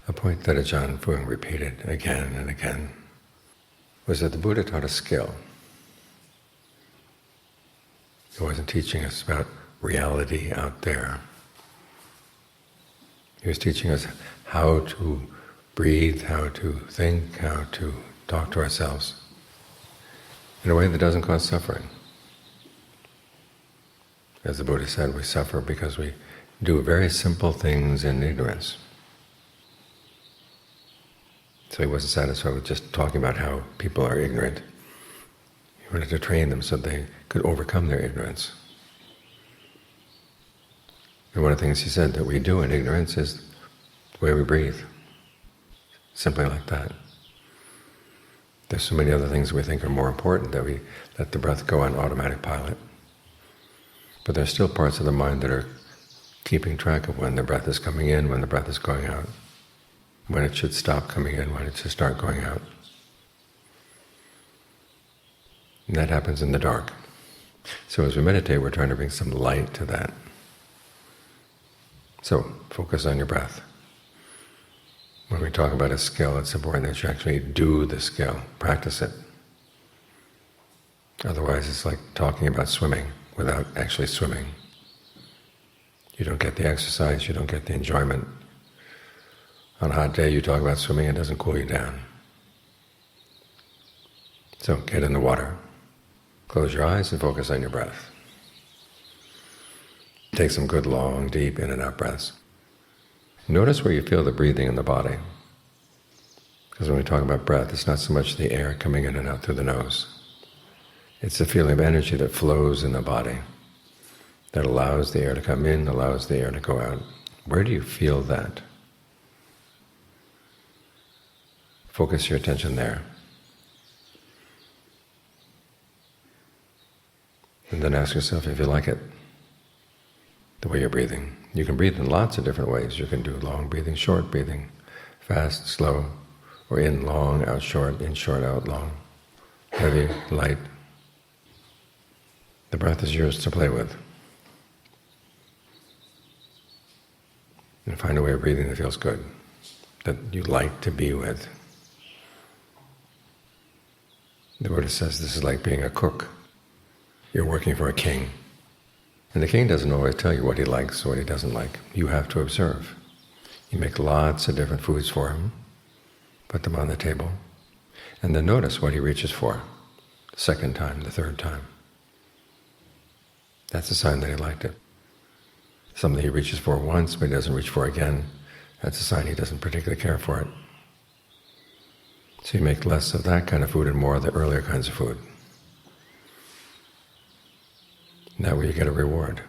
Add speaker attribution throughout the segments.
Speaker 1: A point that Ajahn Fuang repeated again and again was that the Buddha taught a skill. He wasn't teaching us about reality out there. He was teaching us how to breathe, how to think, how to talk to ourselves in a way that doesn't cause suffering. As the Buddha said, we suffer because we do very simple things in ignorance. So he wasn't satisfied with just talking about how people are ignorant. He wanted to train them so they could overcome their ignorance. And one of the things he said that we do in ignorance is the way we breathe. Simply like that. There's so many other things we think are more important that we let the breath go on automatic pilot. But there's still parts of the mind that are keeping track of when the breath is coming in, when the breath is going out, when it should stop coming in, when it should start going out. And that happens in the dark. So as we meditate, we're trying to bring some light to that. So focus on your breath. When we talk about a skill, it's important that you actually do the skill, practice it. Otherwise it's like talking about swimming without actually swimming. You don't get the exercise, you don't get the enjoyment. On a hot day you talk about swimming, it doesn't cool you down. So get in the water, close your eyes and focus on your breath. Take some good long, deep in and out breaths. Notice where you feel the breathing in the body. Because when we talk about breath, it's not so much the air coming in and out through the nose. It's the feeling of energy that flows in the body, that allows the air to come in, allows the air to go out. Where do you feel that? Focus your attention there. And then ask yourself if you like it, the way you're breathing. You can breathe in lots of different ways. You can do long breathing, short breathing, fast, slow, or in long, out short, out long, heavy, light. The breath is yours to play with. And find a way of breathing that feels good, that you like to be with. The Buddha says this is like being a cook. You're working for a king. And the king doesn't always tell you what he likes or what he doesn't like. You have to observe. You make lots of different foods for him, put them on the table, and then notice what he reaches for the second time, the third time. That's a sign that he liked it. Something he reaches for once but he doesn't reach for again, that's a sign he doesn't particularly care for it. So you make less of that kind of food and more of the earlier kinds of food. And that way you get a reward.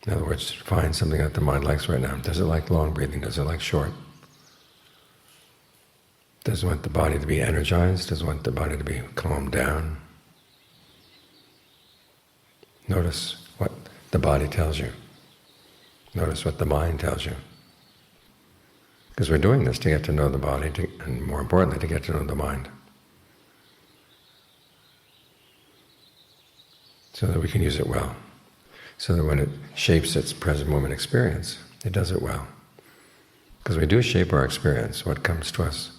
Speaker 1: In other words, find something that the mind likes right now. Does it like long breathing? Does it like short? Does it want the body to be energized? Does it want the body to be calmed down? Notice what the body tells you. Notice what the mind tells you. Because we're doing this to get to know the body, and more importantly, to get to know the mind. So that we can use it well. So that when it shapes its present moment experience, it does it well. Because we do shape our experience, what comes to us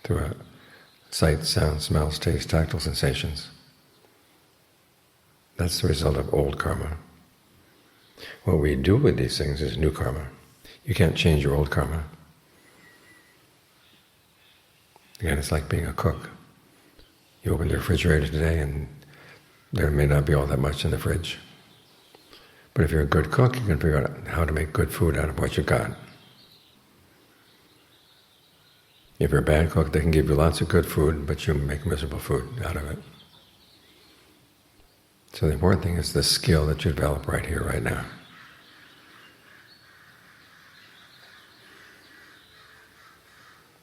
Speaker 1: through sight, sound, smells, taste, tactile sensations. That's the result of old karma. What we do with these things is new karma. You can't change your old karma. Again, it's like being a cook. You open the refrigerator today and there may not be all that much in the fridge. But if you're a good cook, you can figure out how to make good food out of what you got. If you're a bad cook, they can give you lots of good food, but you make miserable food out of it. So the important thing is the skill that you develop right here, right now.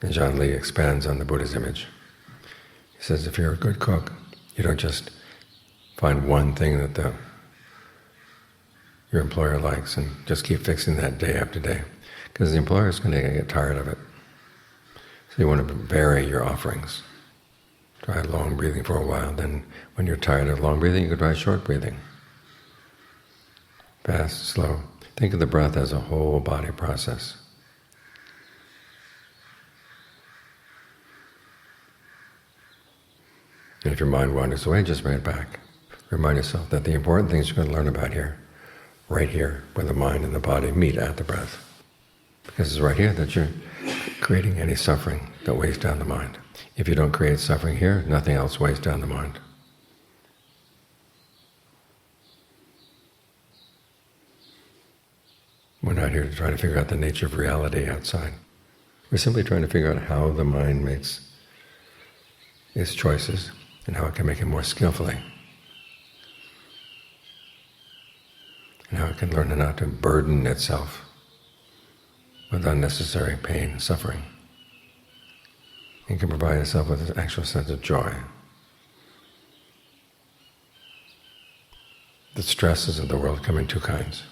Speaker 1: And Ajahn Lee expands on the Buddha's image. He says if you're a good cook, you don't just find one thing that your employer likes and just keep fixing that day after day, because the employer is going to get tired of it. So you want to vary your offerings. Try long breathing for a while, then when you're tired of long breathing, you can try short breathing. Fast, slow. Think of the breath as a whole body process. And if your mind wanders away, just bring it back. Remind yourself that the important things you're going to learn about here, right here, where the mind and the body meet at the breath. Because it's right here that you're creating any suffering that weighs down the mind. If you don't create suffering here, nothing else weighs down the mind. We're not here to try to figure out the nature of reality outside. We're simply trying to figure out how the mind makes its choices and how it can make it more skillfully. And how it can learn not to burden itself with unnecessary pain and suffering. It can provide itself with an actual sense of joy. The stresses of the world come in two kinds.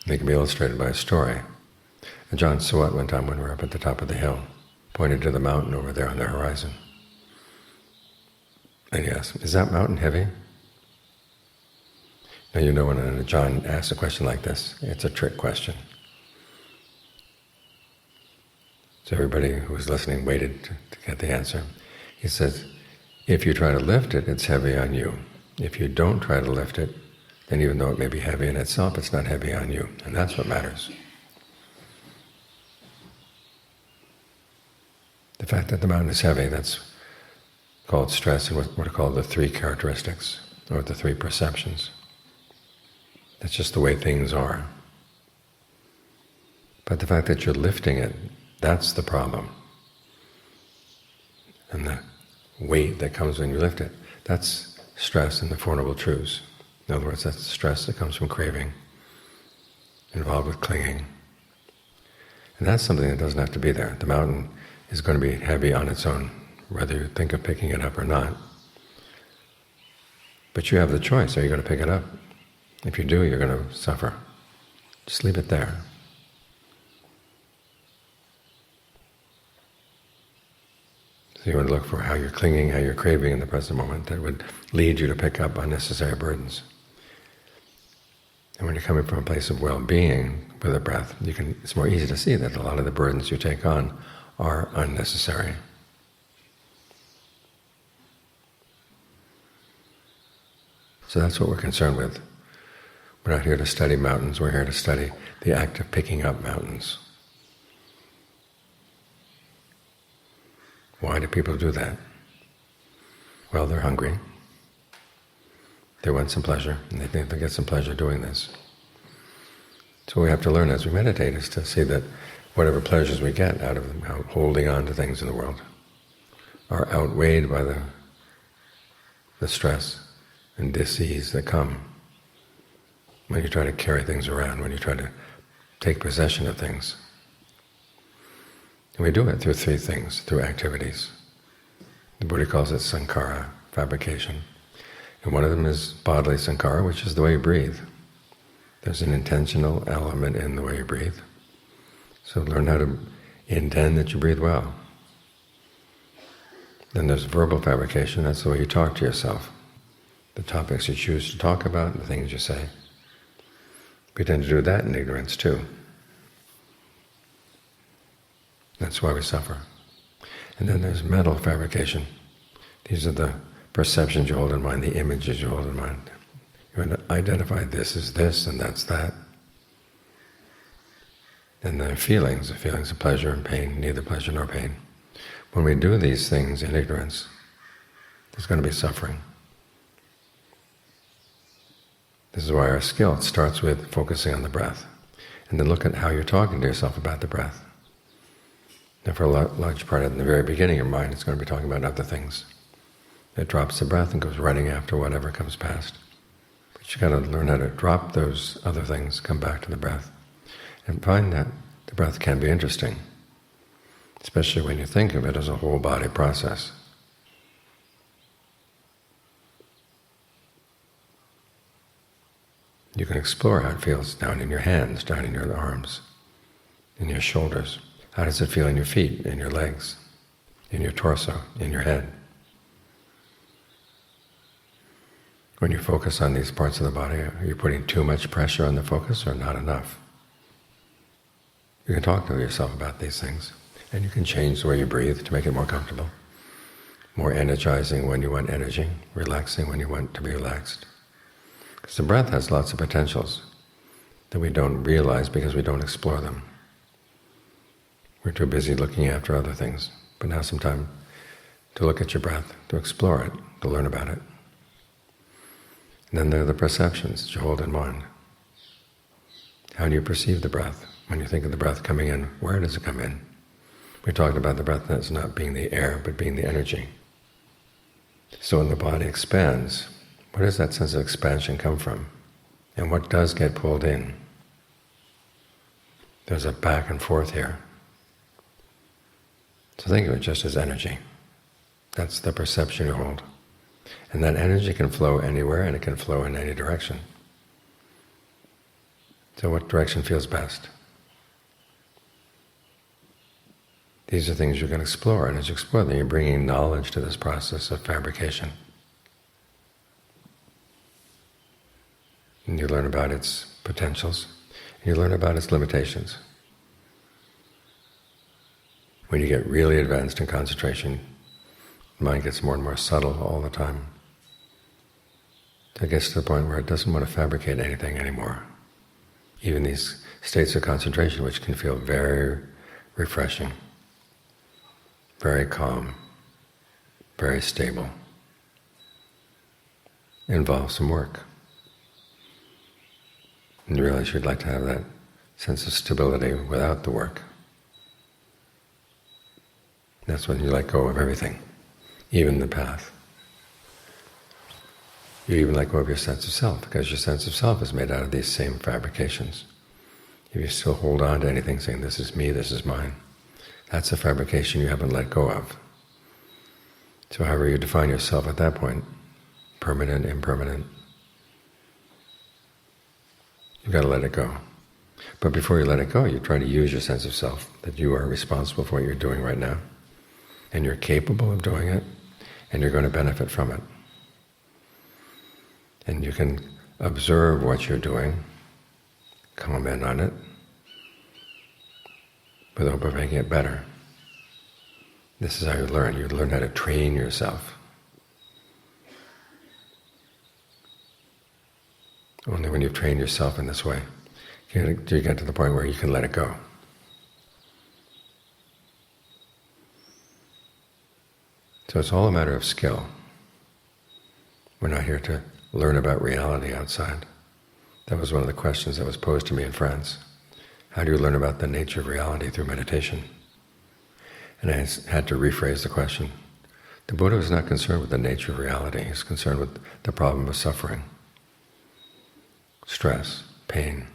Speaker 1: They can be illustrated by a story. And John Suat one time, when we were up at the top of the hill, pointed to the mountain over there on the horizon. And he asked, "Is that mountain heavy?" Now you know when John asks a question like this, it's a trick question. So everybody who was listening waited to get the answer. He says, if you try to lift it, it's heavy on you. If you don't try to lift it, then even though it may be heavy in itself, it's not heavy on you. And that's what matters. The fact that the mountain is heavy, that's called stress, and what are called the three characteristics, or the three perceptions. That's just the way things are. But the fact that you're lifting it, that's the problem. And the weight that comes when you lift it, that's stress in the Four Noble Truths. In other words, that's stress that comes from craving, involved with clinging. And that's something that doesn't have to be there. The mountain is going to be heavy on its own, whether you think of picking it up or not. But you have the choice. Are you going to pick it up? If you do, you're going to suffer. Just leave it there. So you want to look for how you're clinging, how you're craving in the present moment that would lead you to pick up unnecessary burdens. And when you're coming from a place of well-being with a breath, it's more easy to see that a lot of the burdens you take on are unnecessary. So that's what we're concerned with. We're not here to study mountains, we're here to study the act of picking up mountains. Why do people do that? Well, they're hungry. They want some pleasure, and they think they'll get some pleasure doing this. So what we have to learn as we meditate is to see that whatever pleasures we get out of holding on to things in the world are outweighed by the stress and dis-ease that come when you try to carry things around, when you try to take possession of things. And we do it through three things, through activities. The Buddha calls it sankhara, fabrication. And one of them is bodily sankhara, which is the way you breathe. There's an intentional element in the way you breathe. So learn how to intend that you breathe well. Then there's verbal fabrication, that's the way you talk to yourself. The topics you choose to talk about, the things you say. We tend to do that in ignorance too. That's why we suffer. And then there's mental fabrication. These are the perceptions you hold in mind, the images you hold in mind. You identify this as this and that's that. And the feelings of pleasure and pain, neither pleasure nor pain. When we do these things in ignorance, there's going to be suffering. This is why our skill starts with focusing on the breath. And then look at how you're talking to yourself about the breath. And for a large part in the very beginning of your mind, it's going to be talking about other things. It drops the breath and goes running after whatever comes past. But you've got to learn how to drop those other things, come back to the breath, and find that the breath can be interesting, especially when you think of it as a whole body process. You can explore how it feels down in your hands, down in your arms, in your shoulders. How does it feel in your feet, in your legs, in your torso, in your head? When you focus on these parts of the body, are you putting too much pressure on the focus or not enough? You can talk to yourself about these things, and you can change the way you breathe to make it more comfortable, more energizing when you want energy, relaxing when you want to be relaxed. Because the breath has lots of potentials that we don't realize because we don't explore them. We're too busy looking after other things. But now some time to look at your breath, to explore it, to learn about it. And then there are the perceptions that you hold in mind. How do you perceive the breath? When you think of the breath coming in, where does it come in? We talked about the breath as not being the air, but being the energy. So when the body expands, where does that sense of expansion come from? And what does get pulled in? There's a back and forth here. So think of it just as energy. That's the perception you hold. And that energy can flow anywhere, and it can flow in any direction. So what direction feels best? These are things you can explore, and as you explore them, you're bringing knowledge to this process of fabrication. And you learn about its potentials, and you learn about its limitations. When you get really advanced in concentration, the mind gets more and more subtle all the time. It gets to the point where it doesn't want to fabricate anything anymore. Even these states of concentration, which can feel very refreshing, very calm, very stable, involve some work. And you realize you'd like to have that sense of stability without the work. That's when you let go of everything, even the path. You even let go of your sense of self, because your sense of self is made out of these same fabrications. If you still hold on to anything saying, this is me, this is mine, that's a fabrication you haven't let go of. So however you define yourself at that point, permanent, impermanent, you've got to let it go. But before you let it go, you try to use your sense of self, that you are responsible for what you're doing right now, and you're capable of doing it, and you're going to benefit from it. And you can observe what you're doing, comment on it, with the hope of making it better. This is how you learn. You learn how to train yourself. Only when you've trained yourself in this way do you get to the point where you can let it go. So it's all a matter of skill. We're not here to learn about reality outside. That was one of the questions that was posed to me in France. How do you learn about the nature of reality through meditation? And I had to rephrase the question. The Buddha was not concerned with the nature of reality. He's concerned with the problem of suffering, stress, pain.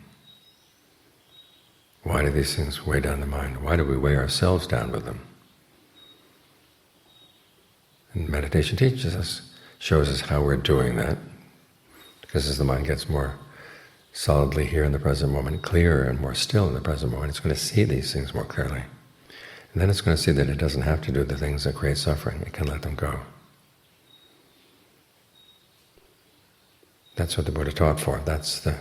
Speaker 1: Why do these things weigh down the mind? Why do we weigh ourselves down with them? And meditation teaches us, shows us how we're doing that, because as the mind gets more solidly here in the present moment, clearer and more still in the present moment, it's going to see these things more clearly. And then it's going to see that it doesn't have to do the things that create suffering, it can let them go. That's what the Buddha taught for. That's the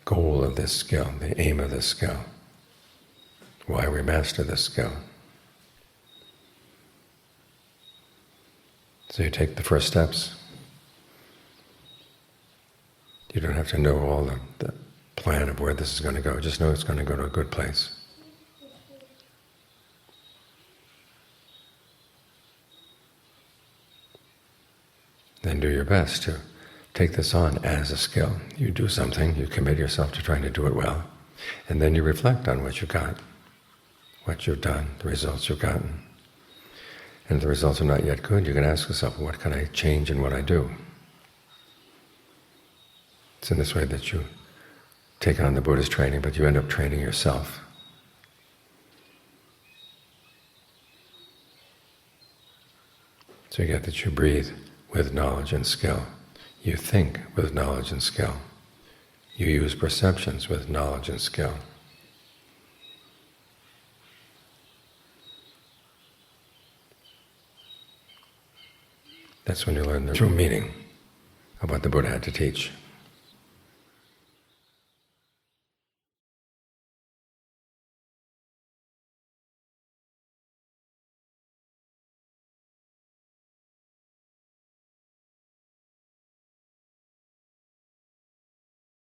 Speaker 1: goal of this skill, the aim of this skill, why we master this skill. So you take the first steps. You don't have to know all the plan of where this is going to go. Just know it's going to go to a good place. Then do your best to take this on as a skill. You do something, you commit yourself to trying to do it well, and then you reflect on what you got, what you've done, the results you've gotten. And if the results are not yet good, you can ask yourself, what can I change in what I do? It's in this way that you take on the Buddha's training, but you end up training yourself. So you get that you breathe with knowledge and skill. You think with knowledge and skill. You use perceptions with knowledge and skill. That's when you learn the true meaning of what the Buddha had to teach.